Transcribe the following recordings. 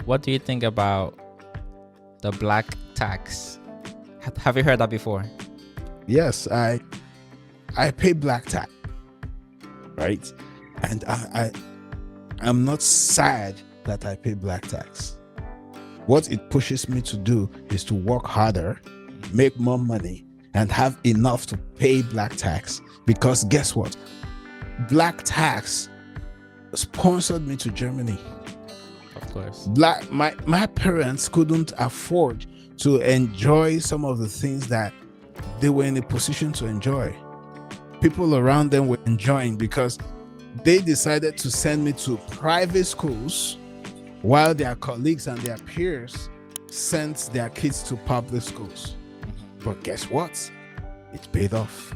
what do you think about the black tax? Have you heard that before? Yes, I pay black tax, right? And I'm not sad that I pay black tax. What it pushes me to do is to work harder, make more money, and have enough to pay black tax. Because guess what? Black tax sponsored me to Germany. Of course. My parents couldn't afford to enjoy some of the things that they were in a position to enjoy. People around them were enjoying because they decided to send me to private schools while their colleagues and their peers sent their kids to public schools. But guess what? It paid off.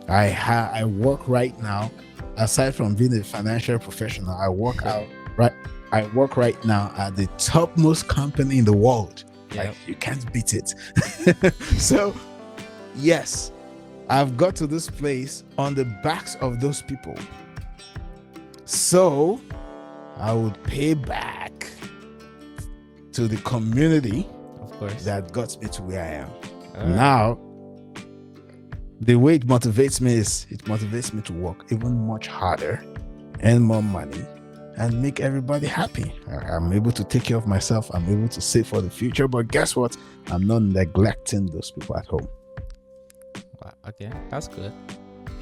I work right now, aside from being a financial professional, I work right now at the topmost company in the world. Yep. Like, you can't beat it. So yes, I've got to this place on the backs of those people. So I would pay back to the community, of course, that got me to where I am. Now, the way it motivates me to work even much harder, earn more money, and make everybody happy. I'm able to take care of myself. I'm able to save for the future. But guess what? I'm not neglecting those people at home. Okay, that's good.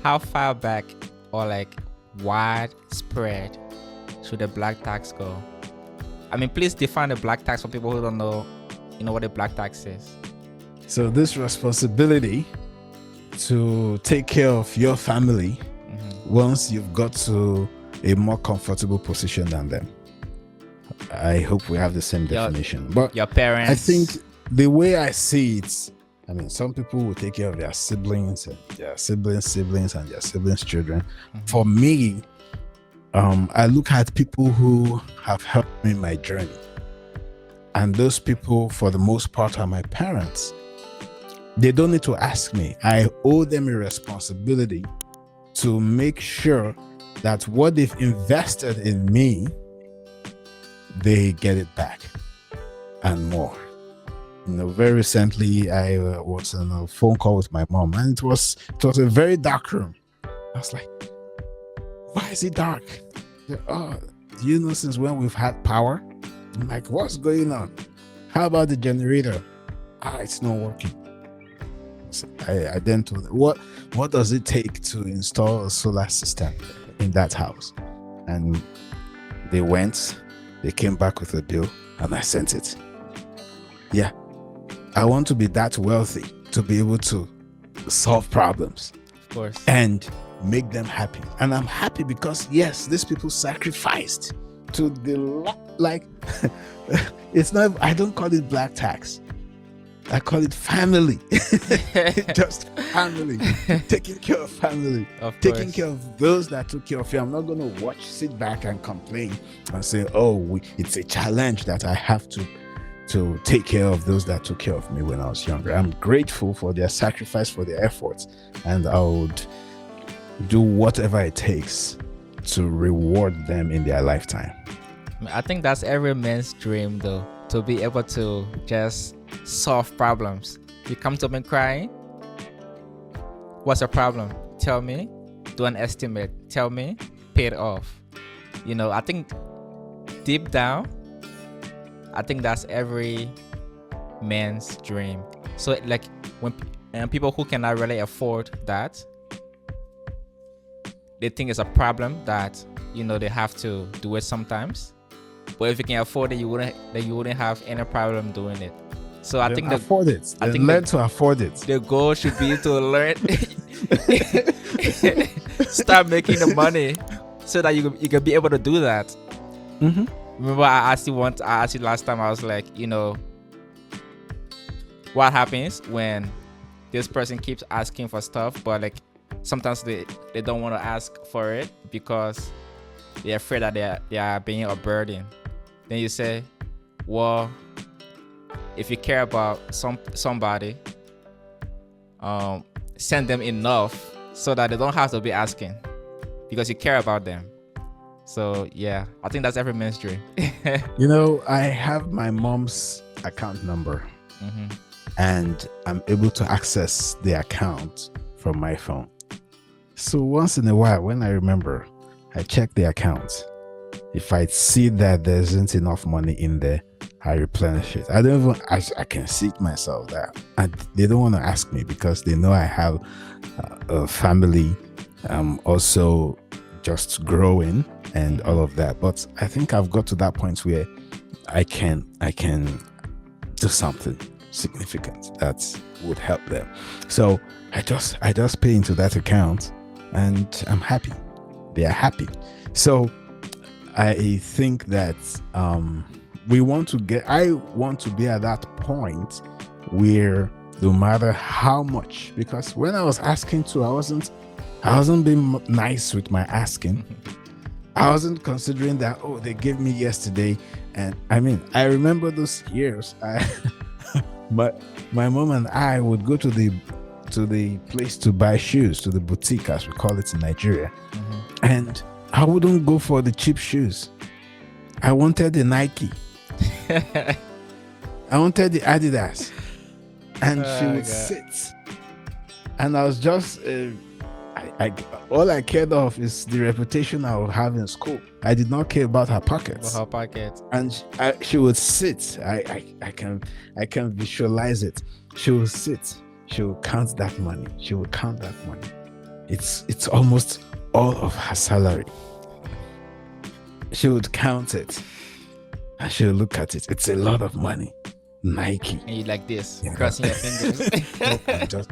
How far back or like widespread should the black tax go? I mean, please define the black tax for people who don't know, what the black tax is. So this responsibility to take care of your family once you've got to a more comfortable position than them. I hope we have the same definition. But your parents, I think the way I see it, I mean, some people will take care of their siblings and their siblings and their siblings' children. For me, I look at people who have helped me in my journey. And those people, for the most part, are my parents. They don't need to ask me. I owe them a responsibility to make sure that what they've invested in me, they get it back and more. Very recently, I was on a phone call with my mom, and it was a very dark room. I was like, why is it dark? Oh, do you know since when we've had power? I'm like, what's going on? How about the generator? It's not working. So I then told them, what does it take to install a solar system in that house? And they came back with a bill, and I sent it. Yeah, I want to be that wealthy to be able to solve problems, of course, and make them happy. And I'm happy because yes, these people sacrificed to it's not, I don't call it black tax. I call it family. Just family. Taking care of family. Taking care of those that took care of you. I'm not going to sit back and complain and say, it's a challenge that I have to take care of those that took care of me when I was younger. I'm grateful for their sacrifice, for their efforts, and I would do whatever it takes to reward them in their lifetime. I think that's every man's dream, though, to be able to just solve problems. You come to me crying, what's the problem? Tell me. Do an estimate. Tell me. Pay it off. I think deep down, I think that's every man's dream. So like when people who cannot really afford that, they think it's a problem that they have to do it sometimes. But if you can afford it, you wouldn't have any problem doing it. So I think afford it. I think learn to afford it. The goal should be to learn, start making the money, so that you can be able to do that. Remember, I asked you last time. I was like, what happens when this person keeps asking for stuff, but like sometimes they don't want to ask for it because they're afraid that they are being a burden. Then you say, well, if you care about somebody, send them enough so that they don't have to be asking because you care about them. So yeah, I think that's every man's dream. You know, I have my mom's account number, Mm-hmm. and I'm able to access the account from my phone. So once in a while, when I remember, I check the account. If I see that there isn't enough money in there, I replenish it. I don't even, I can seek myself that. And they don't want to ask me because they know I have a family, also just growing and all of that. But I think I've got to that point where I can do something significant that would help them. So I just pay into that account, and I'm happy. They are happy. So I think that I want to be at that point where no matter how much, because when I was asking too, I wasn't being nice with my asking. I wasn't considering that, oh, they gave me yesterday. And I mean, I remember those years. But my mom and I would go to the place to buy shoes, to the boutique, as we call it in Nigeria. Mm-hmm. And I wouldn't go for the cheap shoes. I wanted the Nike. I wanted the Adidas. And she would sit. And I was just, all I cared of is the reputation I would have in school. I did not care about her pockets. Her pocket. And she would sit. I can visualize it. She would sit. She would count that money. It's almost all of her salary. She would count it. And she would look at it. It's a lot of money. Nike. And you like this, crossing your fingers.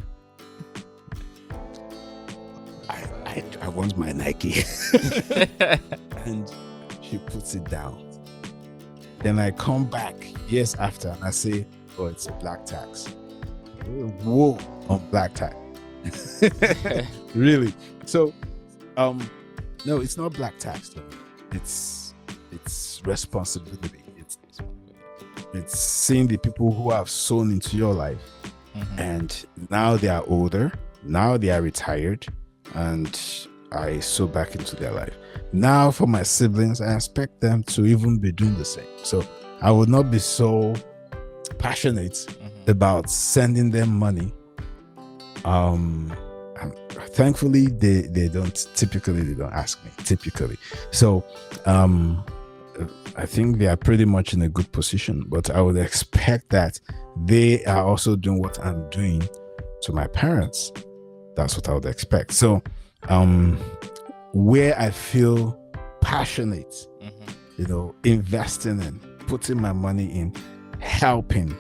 I want my Nike. And she puts it down. Then I come back years after and I say, oh, it's black tax. Whoa, on black tax. Really? So, no, it's not black tax though. It's responsibility. It's seeing the people who have sown into your life, and now they are older, now they are retired, and I sow back into their life. Now for my siblings, I expect them to even be doing the same. So I would not be so passionate about sending them money. Thankfully, they don't ask me typically. So I think they are pretty much in a good position, but I would expect that they are also doing what I'm doing to my parents. That's what I would expect. So where I feel passionate, investing in, putting my money in, helping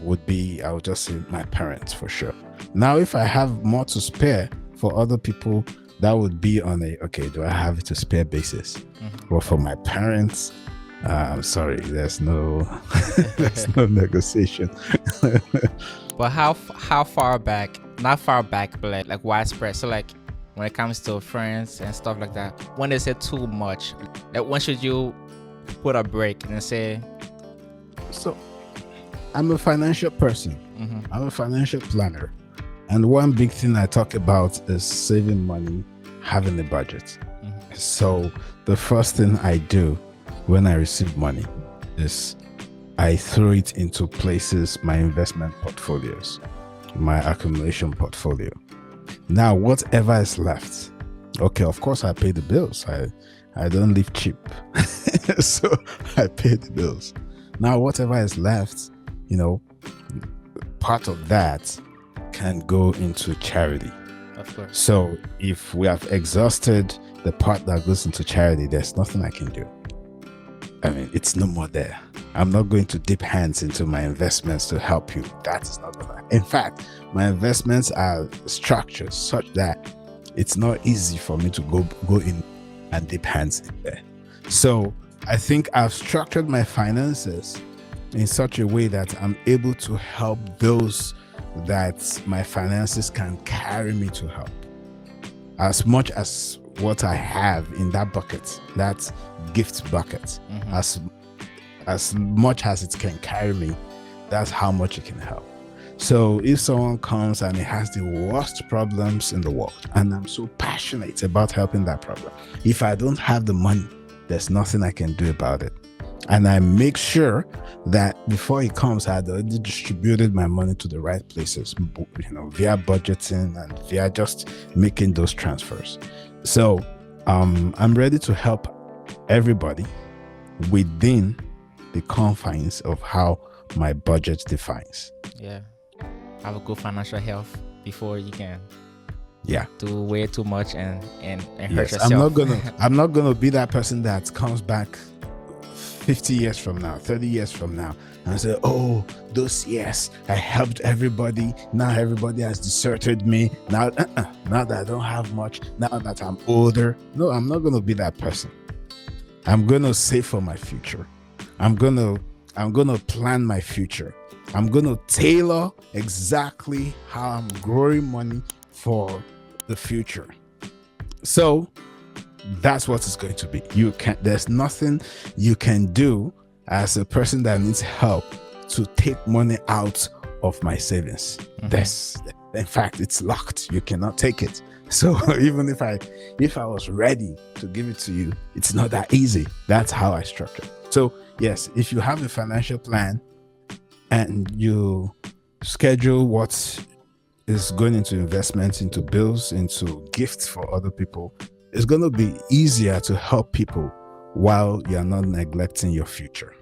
would be, I would just say my parents for sure. Now, if I have more to spare for other people, that would be on do I have it to spare basis? But for my parents, I'm sorry, there's no negotiation. But how far back? Not far back, but like widespread. So like when it comes to friends and stuff like that, when they say too much, like when should you put a break and say? So I'm a financial person. I'm a financial planner. And one big thing I talk about is saving money, having a budget. So the first thing I do when I receive money is I throw it into places, my investment portfolios, my accumulation portfolio. Now, whatever is left, okay, of course I pay the bills. I don't live cheap. So I pay the bills. Now, whatever is left, part of that can go into charity. Of course. So if we have exhausted the part that goes into charity, there's nothing I can do. I mean, it's no more there. I'm not going to dip hands into my investments to help you. That is not going to. In fact, my investments are structured such that it's not easy for me to go in and dip hands in there. So I think I've structured my finances in such a way that I'm able to help those that my finances can carry me to help. As much as what I have in that bucket, that gift bucket, as much as it can carry me, that's how much it can help. So if someone comes and he has the worst problems in the world, and I'm so passionate about helping that problem, if I don't have the money, there's nothing I can do about it. And I make sure that before he comes, I had already distributed my money to the right places, via budgeting and via just making those transfers. So I'm ready to help everybody within the confines of how my budget defines. Yeah. Have a good financial health before you can do way too much and hurt yourself. I'm not gonna be that person that comes back 50 years from now, 30 years from now, and say, oh, those years I helped everybody. Now everybody has deserted me. Now that I don't have much, now that I'm older. No, I'm not gonna be that person. I'm gonna save for my future. I'm gonna plan my future. I'm gonna tailor exactly how I'm growing money for the future. So that's what it's going to be. There's nothing you can do as a person that needs help to take money out of my savings. In fact, it's locked. You cannot take it. So even if I was ready to give it to you, it's not that easy. That's how I structure. So yes, if you have a financial plan and you schedule what is going into investments, into bills, into gifts for other people, it's going to be easier to help people while you're not neglecting your future.